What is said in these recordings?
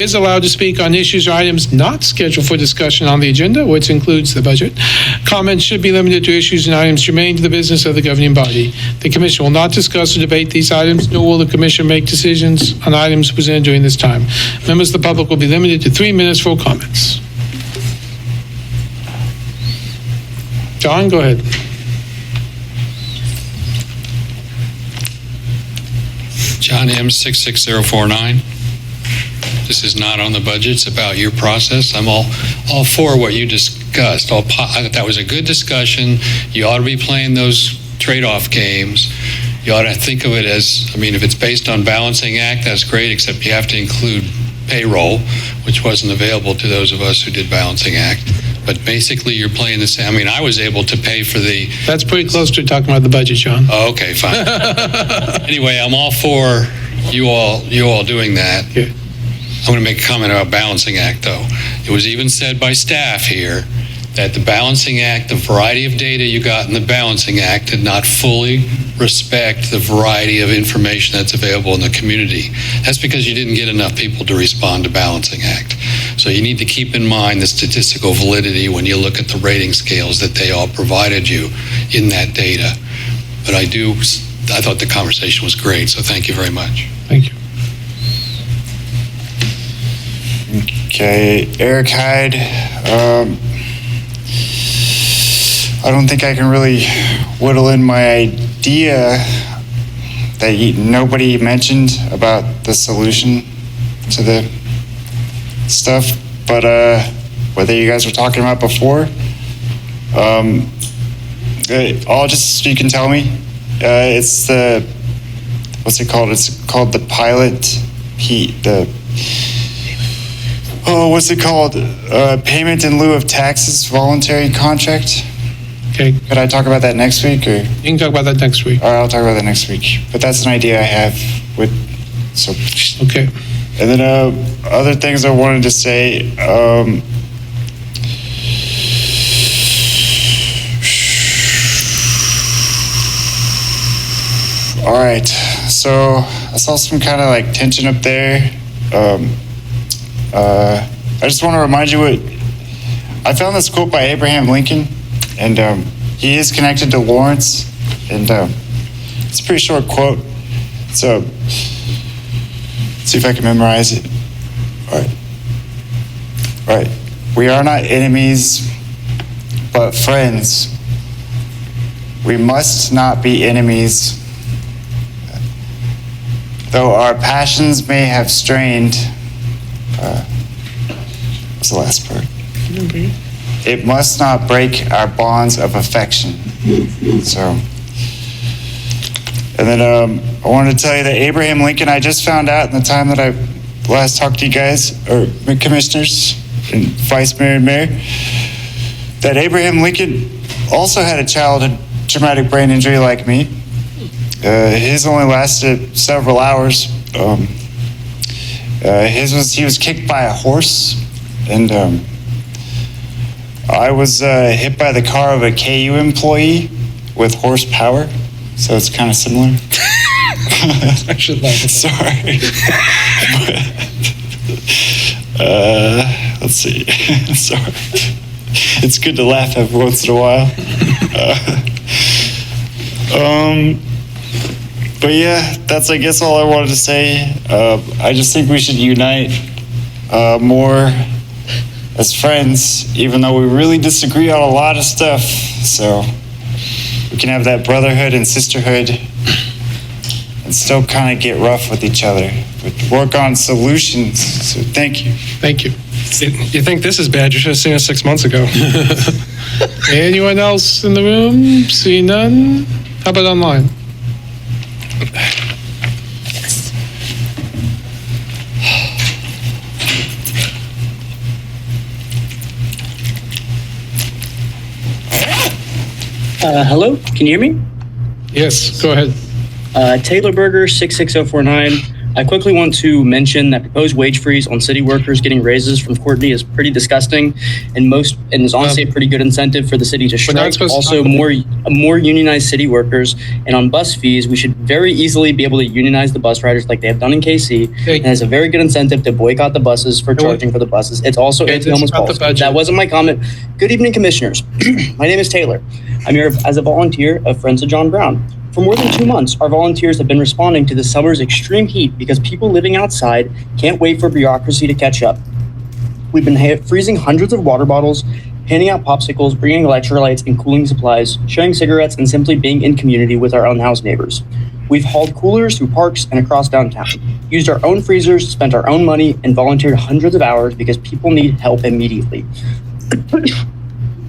Is allowed to speak on issues or items not scheduled for discussion on the agenda, which includes the budget. Comments should be limited to issues and items germane to the business of the governing body. The commission will not discuss or debate these items, nor will the commission make decisions on items presented during this time. Members of the public will be limited to 3 minutes for comments. John, go ahead. John M. 66049. This is not on the budget. It's about your process. I'm all for what you discussed. I thought that was a good discussion. You ought to be playing those trade-off games. You ought to think of it as, if it's based on balancing act, that's great, except you have to include payroll, which wasn't available to those of us who did balancing act. But basically, you're playing the same. I was able to pay for the... That's pretty close to talking about the budget, John. Oh, okay, fine. Anyway, I'm all for you all doing that. Okay. I'm going to make a comment about balancing act, though. It was even said by staff here that the balancing act, the variety of data you got in the balancing act did not fully respect the variety of information that's available in the community. That's because you didn't get enough people to respond to balancing act. So you need to keep in mind the statistical validity when you look at the rating scales that they all provided you in that data. But I thought the conversation was great, so thank you very much. Thank you. Okay, Eric Hyde. I don't think I can really whittle in my idea that nobody mentioned about the solution to the stuff, but whether you guys were talking about before, you can tell me. It's the, what's it called? It's called the pilot, what's it called? Payment in lieu of taxes voluntary contract. Okay. Could I talk about that next week, or? You can talk about that next week. All right, I'll talk about that next week. But that's an idea I have Okay. And then other things I wanted to say. All right, so I saw some kind of tension up there. I just want to remind you I found this quote by Abraham Lincoln, and he is connected to Lawrence, and it's a pretty short quote. So let's see if I can memorize it. All right. We are not enemies, but friends. We must not be enemies. Though our passions may have strained, what's the last part? It must not break our bonds of affection. So, and then I wanted to tell you that Abraham Lincoln, I just found out in the time that I last talked to you guys, or commissioners and vice mayor and mayor, that Abraham Lincoln also had a childhood traumatic brain injury like me. His only lasted several hours. He was kicked by a horse, and I was hit by the car of a KU employee with horsepower, so it's kind of similar. I should laugh at Sorry. Let's see. Sorry. It's good to laugh every once in a while. But yeah, that's I guess all I wanted to say. I just think we should unite more as friends, even though we really disagree on a lot of stuff. So we can have that brotherhood and sisterhood and still kind of get rough with each other, but work on solutions. So thank you. Thank you. You think this is bad? You should have seen us 6 months ago. Anyone else in the room? See none? How about online? Hello, can you hear me? Yes, go ahead. Taylor Berger, 66049. I quickly want to mention that proposed wage freeze on city workers getting raises from Courtney is pretty disgusting, and is honestly a pretty good incentive for the city to strike. Also, more unionized city workers, and on bus fees, we should very easily be able to unionize the bus riders like they have done in KC. And has a very good incentive to boycott the buses for charging for the buses. It's also anti-homeless policy. That wasn't my comment. Good evening, commissioners. My name is Taylor. I'm here as a volunteer of Friends of John Brown. For more than 2 months, our volunteers have been responding to the summer's extreme heat because people living outside can't wait for bureaucracy to catch up. We've been freezing hundreds of water bottles, handing out popsicles, bringing electrolytes and cooling supplies, sharing cigarettes, and simply being in community with our unhoused neighbors. We've hauled coolers through parks and across downtown, used our own freezers, spent our own money, and volunteered hundreds of hours because people need help immediately.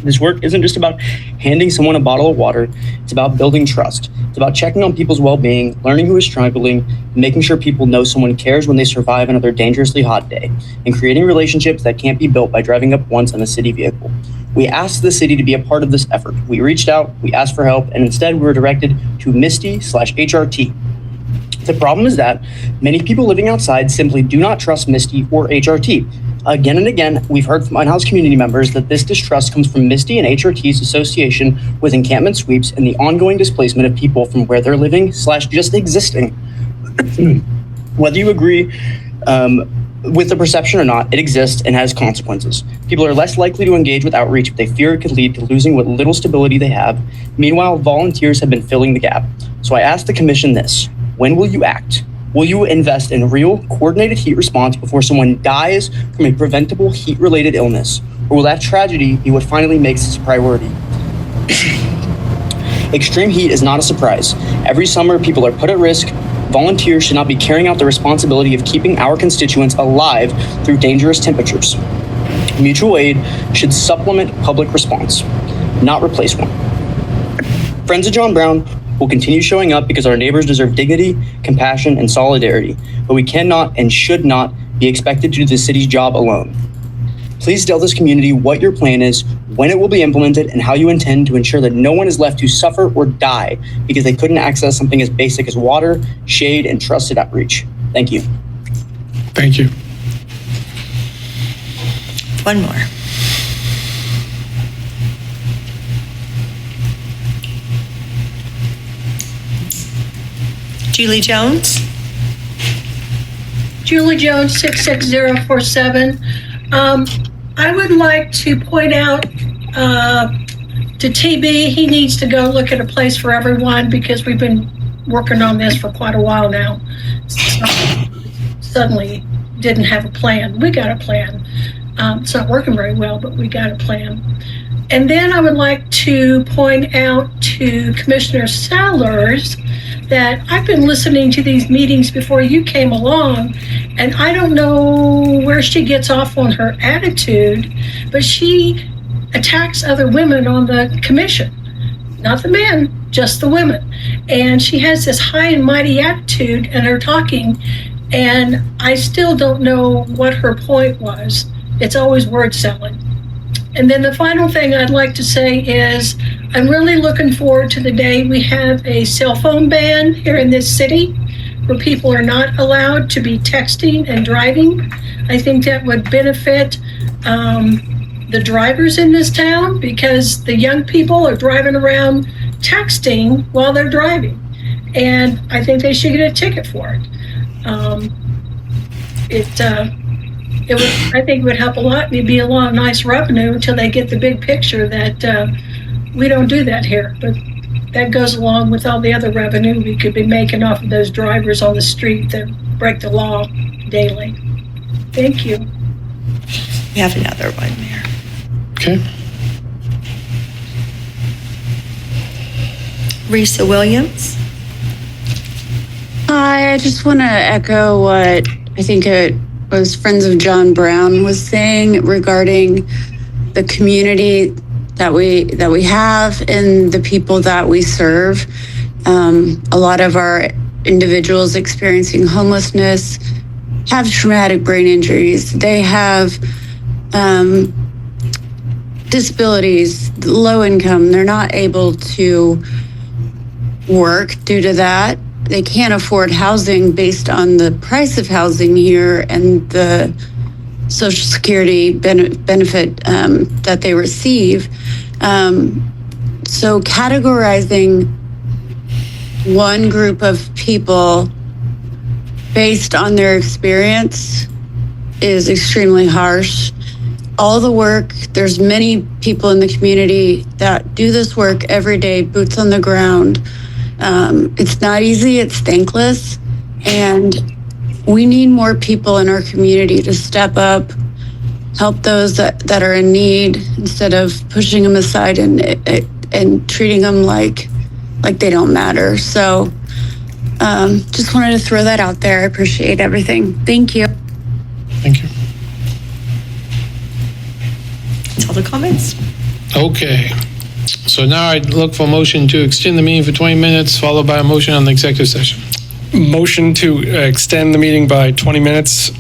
This work isn't just about handing someone a bottle of water, it's about building trust. It's about checking on people's well-being, learning who is struggling, and making sure people know someone cares when they survive another dangerously hot day, and creating relationships that can't be built by driving up once in a city vehicle. We asked the city to be a part of this effort. We reached out, we asked for help, and instead we were directed to Misty/HRT. The problem is that many people living outside simply do not trust Misty or HRT. Again and again, we've heard from unhoused community members that this distrust comes from Misty and HRT's association with encampment sweeps and the ongoing displacement of people from where they're living / just existing. Whether you agree with the perception or not, it exists and has consequences. People are less likely to engage with outreach if they fear it could lead to losing what little stability they have. Meanwhile, volunteers have been filling the gap. So I asked the commission this: when will you act? Will you invest in real, coordinated heat response before someone dies from a preventable heat-related illness? Or will that tragedy be what finally makes this a priority? Extreme heat is not a surprise. Every summer, people are put at risk. Volunteers should not be carrying out the responsibility of keeping our constituents alive through dangerous temperatures. Mutual aid should supplement public response, not replace one. Friends of John Brown will continue showing up because our neighbors deserve dignity, compassion, and solidarity, but we cannot and should not be expected to do the city's job alone. Please tell this community what your plan is, when it will be implemented, and how you intend to ensure that no one is left to suffer or die because they couldn't access something as basic as water, shade, and trusted outreach. Thank you. Thank you. One more. Julie Jones. Julie Jones, 66047. I would like to point out to TB, he needs to go look at a place for everyone because we've been working on this for quite a while now. Suddenly didn't have a plan. We got a plan. It's not working very well, but we got a plan. And then I would like to point out to Commissioner Sellers that I've been listening to these meetings before you came along, and I don't know where she gets off on her attitude, but she attacks other women on the commission. Not the men, just the women. And she has this high and mighty attitude in her talking, and I still don't know what her point was. It's always word salad. And then the final thing I'd like to say is I'm really looking forward to the day we have a cell phone ban here in this city where people are not allowed to be texting and driving. I think that would benefit the drivers in this town because the young people are driving around texting while they're driving. And I think they should get a ticket for it. I think it would help a lot, and it'd be a lot of nice revenue until they get the big picture that we don't do that here. But that goes along with all the other revenue we could be making off of those drivers on the street that break the law daily. Thank you. We have another one there. Okay. Risa Williams. Hi, I just want to echo what I think it was Friends of John Brown was saying regarding the community that we have and the people that we serve. A lot of our individuals experiencing homelessness have traumatic brain injuries. They have disabilities, low income. They're not able to work due to that. they can't afford housing based on the price of housing here and the Social Security benefit that they receive. So categorizing one group of people based on their experience is extremely harsh. All the work, there's many people in the community that do this work every day, boots on the ground. It's not easy, it's thankless, and we need more people in our community to step up, help those that are in need instead of pushing them aside and treating them like they don't matter. So just wanted to throw that out there. I appreciate everything. Thank you. Thank you. That's all the comments. Okay. So now I'd look for a motion to extend the meeting for 20 minutes, followed by a motion on the executive session. Motion to extend the meeting by 20 minutes.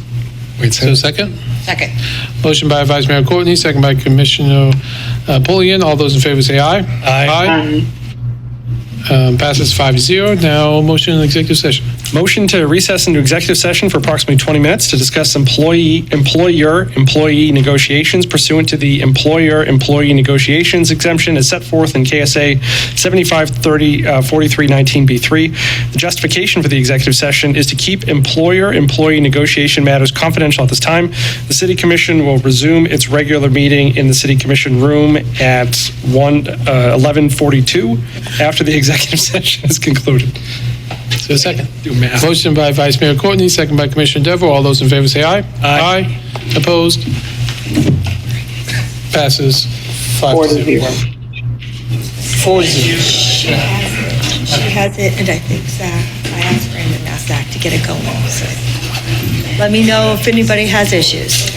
Wait, So second? Second. Motion by Vice Mayor Courtney, second by Commissioner Pulliam. All those in favor say aye. Aye. Passes 5-0. Now motion in executive session. Motion to recess into executive session for approximately 20 minutes to discuss employer-employee negotiations pursuant to the employer-employee negotiations exemption as set forth in KSA 754319B3. The justification for the executive session is to keep employer-employee negotiation matters confidential at this time. The City Commission will resume its regular meeting in the City Commission room at 11:42 after the executive session is concluded. So second. Do math. Motion by Vice Mayor Courtney, second by Commissioner Devereaux. All those in favor say aye. Aye. Opposed? Passes 5-0. 4-0. She has it, and I think Zach, I asked Brandon, asked Zach to get it going, so. Let me know if anybody has issues.